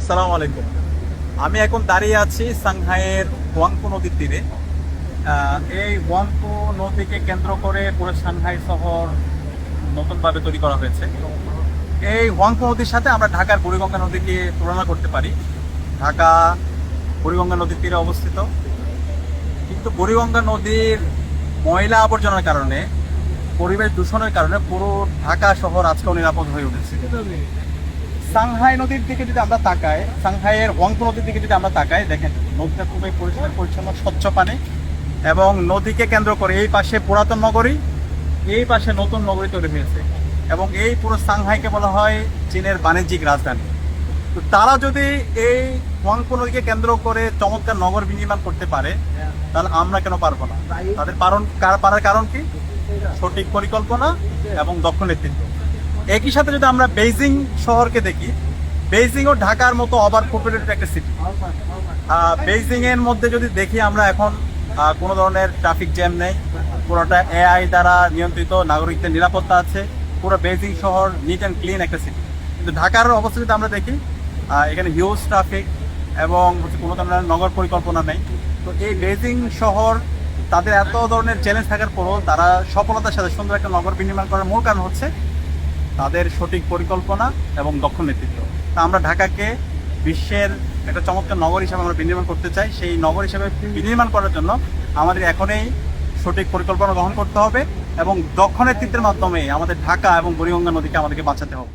সালাম আলাইকুম। আমি এখন দাঁড়িয়ে আছি সাংহাইয়ের ওয়াংপো নদীর তীরে। এই ওয়াংপো নদীকে কেন্দ্র করে পুরো সাংহাই শহর নতুনভাবে তৈরি করা হয়েছে। এই ওয়াংপো নদীর সাথে আমরা ঢাকার বুড়িগঙ্গা নদীকে তুলনা করতে পারি। ঢাকা বুড়িগঙ্গা নদীর তীরে অবস্থিত, কিন্তু বুড়িগঙ্গা নদীর ময়লা আবর্জনার কারণে, পরিবেশ দূষণের কারণে পুরো ঢাকা শহর আজকেও নিরাপদ হয়ে উঠেছে। সাংহাই নদীর দিকে যদি আমরা তাকাই, সাংহাইয়ের ওয়াংপো নদীর দিকে যদি আমরা তাকাই, দেখেন নদীটা খুবই পরিষ্কার পরিচ্ছন্ন, স্বচ্ছ পানি, এবং নদীকে কেন্দ্র করে এই পাশে পুরাতন নগরী, এই পাশে নতুন নগরী তৈরি হয়েছে, এবং এই পুরো সাংহাইকে বলা হয় চীনের বাণিজ্যিক রাজধানী। তো তারা যদি এই ওয়াংপো নদীকে কেন্দ্র করে চমৎকার নগর বিনির্মাণ করতে পারে, তাহলে আমরা কেন পারবো না? তাদের পারার কারণ কি? সঠিক পরিকল্পনা এবং দক্ষ নেতৃত্ব। একই সাথে যদি আমরা বেইজিং শহরকে দেখি, বেইজিং ও ঢাকার মতো ওভার পপুলেটেড একটা সিটি। বেইজিং এর মধ্যে যদি দেখি আমরা, এখন কোনো ধরনের ট্রাফিক জ্যাম নেই, পুরোটা এআই দ্বারা নিয়ন্ত্রিত, নাগরিকদের নিরাপত্তা আছে, পুরো বেইজিং শহর নিট অ্যান্ড ক্লিন একটা সিটি। কিন্তু ঢাকার অবস্থা যদি আমরা দেখি, এখানে হিউজ ট্রাফিক এবং কোনো ধরনের নগর পরিকল্পনা নেই। তো এই বেইজিং শহর, তাদের এত ধরনের চ্যালেঞ্জ থাকার পরও তারা সফলতার সাথে সুন্দর একটা নগর বিনির্মাণ করার মূল কারণ হচ্ছে তাদের সঠিক পরিকল্পনা এবং দক্ষ নেতৃত্ব। তা আমরা ঢাকাকে বিশ্বের একটা চমৎকার নগর হিসেবে আমরা বিনির্মাণ করতে চাই। সেই নগর হিসেবে বিনির্মাণ করার জন্য আমাদের এখনই সঠিক পরিকল্পনা গ্রহণ করতে হবে, এবং দক্ষ নেতৃত্বের মাধ্যমে আমাদের ঢাকা এবং বুড়িগঙ্গা নদীকে আমাদেরকে বাঁচাতে হবে।